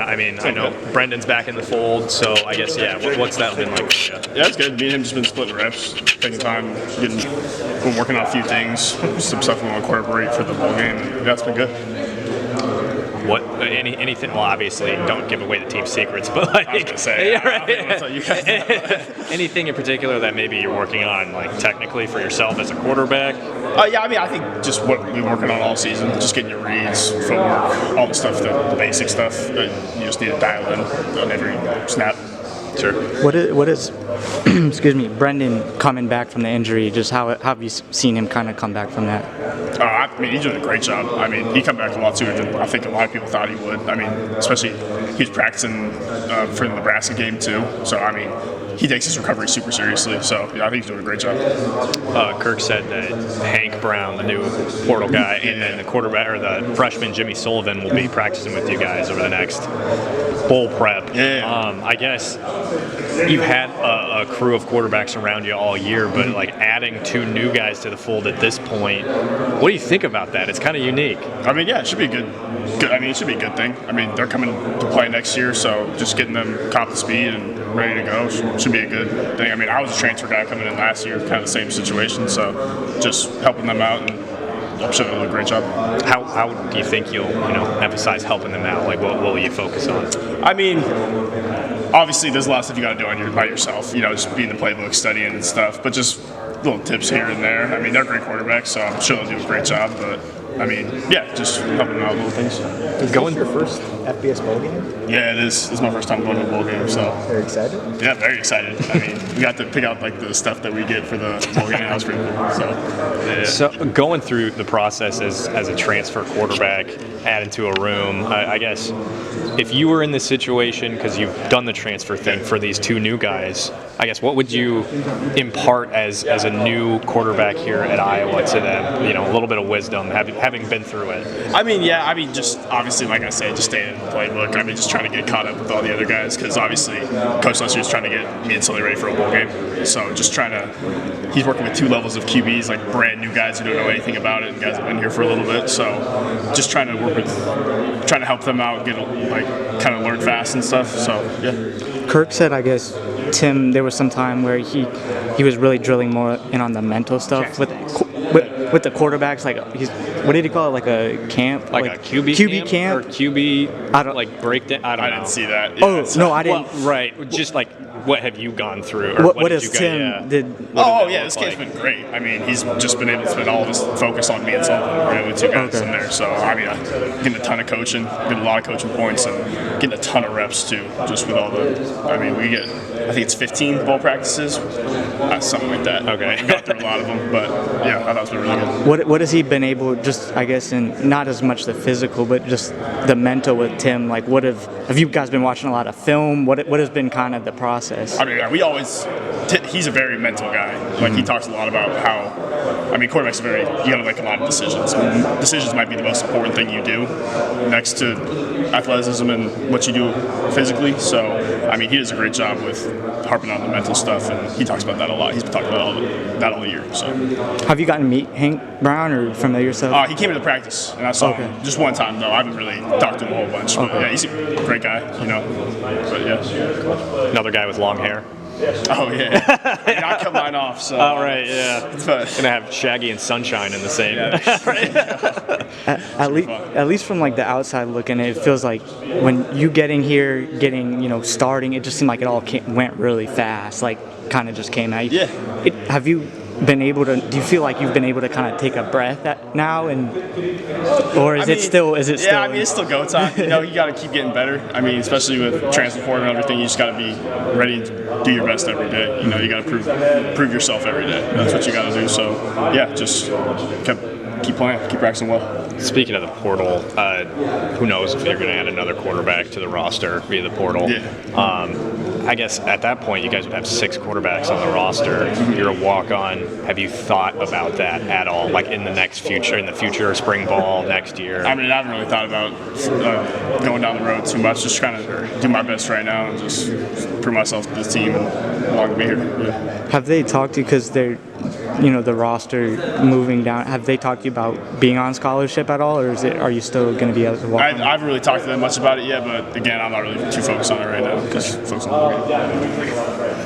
now? I mean, I know Brendan's back in the fold, so I guess, what's that been like for you? Yeah, it's good. Me and him just been splitting reps, taking time, been working on a few things, some stuff we want to incorporate for the bowl game. And yeah, it's been good. Anything? Well, obviously, don't give away the team secrets, but like, I was gonna say, I tell you guys. Anything in particular that maybe you're working on, like technically for yourself as a quarterback? Yeah, I mean, I think just what we've been working on all season, just getting your reads, footwork, all the stuff, the basic stuff that you just need to dial in on every snap. Sure. What is excuse me, Brendan coming back from the injury? Just how have you seen him kind of come back from that? I mean, he's doing a great job. I mean, he come back a lot sooner than I think a lot of people thought he would. I mean, especially he was practicing for the Nebraska game too. So I mean, he takes his recovery super seriously. So yeah, I think he's doing a great job. Kirk said that Hank Brown, the new portal guy, and then the quarterback or the freshman Jimmy Sullivan will be practicing with you guys over the next bowl prep. Yeah. I guess you've had a crew of quarterbacks around you all year, but like adding 2 new guys to the fold at this point, what do you think about that? It's kind of unique. I mean, yeah, it should be good. I mean, it should be a good thing. I mean, they're coming to play next year, so just getting them caught to speed and ready to go should be a good thing. I mean, I was a transfer guy coming in last year, kind of the same situation, so just helping them out, and I'm sure they'll do a great job. How do you think you'll emphasize helping them out? Like, what will you focus on? I mean, obviously, there's a lot of stuff you got to do by yourself. Just being the playbook, studying and stuff. But just little tips here and there. I mean, they're great quarterbacks, so I'm sure they'll do a great job. But I mean, yeah, just helping them out with little things. Is this your first FBS bowl game? Yeah, it is. This is my first time going to a bowl game, so. Very excited? Yeah, very excited. I mean, we got to pick out like the stuff that we get for the bowl game. That was pretty cool. So, yeah. So going through the process as a transfer quarterback, added to a room, I guess if you were in this situation, because you've done the transfer thing for these 2 new guys, I guess what would you impart as a new quarterback here at Iowa to them? A little bit of wisdom, having been through it. I mean, just obviously, like I said, just staying in the playbook. I mean, just trying to get caught up with all the other guys, because obviously Coach Lester's trying to get me and Sully ready for a bowl game. So just he's working with 2 levels of QBs, like brand new guys who don't know anything about it, and guys have been here for a little bit. So just trying to help them out, kind of learn fast and stuff. So yeah. Kirk said, I guess, Tim, there was some time where he was really drilling more in on the mental stuff with the quarterbacks. Like, what did he call it? Like a camp? Like a QB camp? Or QB, I don't, like breakdown? I don't know. I didn't see that. Yeah, oh, no, I didn't. Well, right. Just like, what have you gone through? Or what has Tim did? This game's been great. I mean, he's just been able to spend all of his focus on me and Sullivan, with 2 guys in there. So, I mean, getting a ton of coaching, getting a lot of coaching points, and getting a ton of reps, too, just with all we get, I think it's 15 bowl practices, something like that. Okay. We got through a lot of them, but, yeah, I thought it's been really good. What has he been able, just, I guess, in not as much the physical, but just the mental with Tim? Like, what have you guys been watching a lot of film? What has been kind of the process? I mean, he's a very mental guy. Like, he talks a lot about how, quarterbacks you got to make a lot of decisions. Decisions might be the most important thing you do next to athleticism and what you do physically. So, he does a great job with harping on the mental stuff, and he talks about that a lot. He's been talking about that all year. So, have you gotten to meet Hank Brown or familiar yourself? He came into practice, and I saw him just one time, though. I haven't really talked to him a whole bunch. But, yeah, he's a great guy, But, yeah. Another guy with long hair. Oh, yeah. I cut mine off, so. Oh, right, yeah. But, gonna have Shaggy and Sunshine in the same. At least from like the outside looking, it feels like when you getting starting, it just seemed like it all went really fast. Like, kind of just came out. Yeah. Have you been able to? Do you feel like you've been able to kind of take a breath now, or is it still? Yeah, it's still go time. You got to keep getting better. Especially with transfer portal and everything, you just got to be ready to do your best every day. You got to prove yourself every day. That's what you got to do. So yeah, just keep playing, keep practicing well. Speaking of the portal, who knows if you're going to add another quarterback to the roster via the portal? Yeah. I guess at that point you guys would have 6 quarterbacks on the roster. You're a walk-on. Have you thought about that at all? Like in the future, spring ball next year? I haven't really thought about going down the road too much. Just trying to do my best right now and just prove myself to the team and long to be here. Yeah. Have they talked to you because the roster moving down, have they talked to you about being on scholarship at all, or are you still going to be able to walk I on? haven't really talked to them much about it yet, but again, I'm not really too focused on it right now because focused on the game.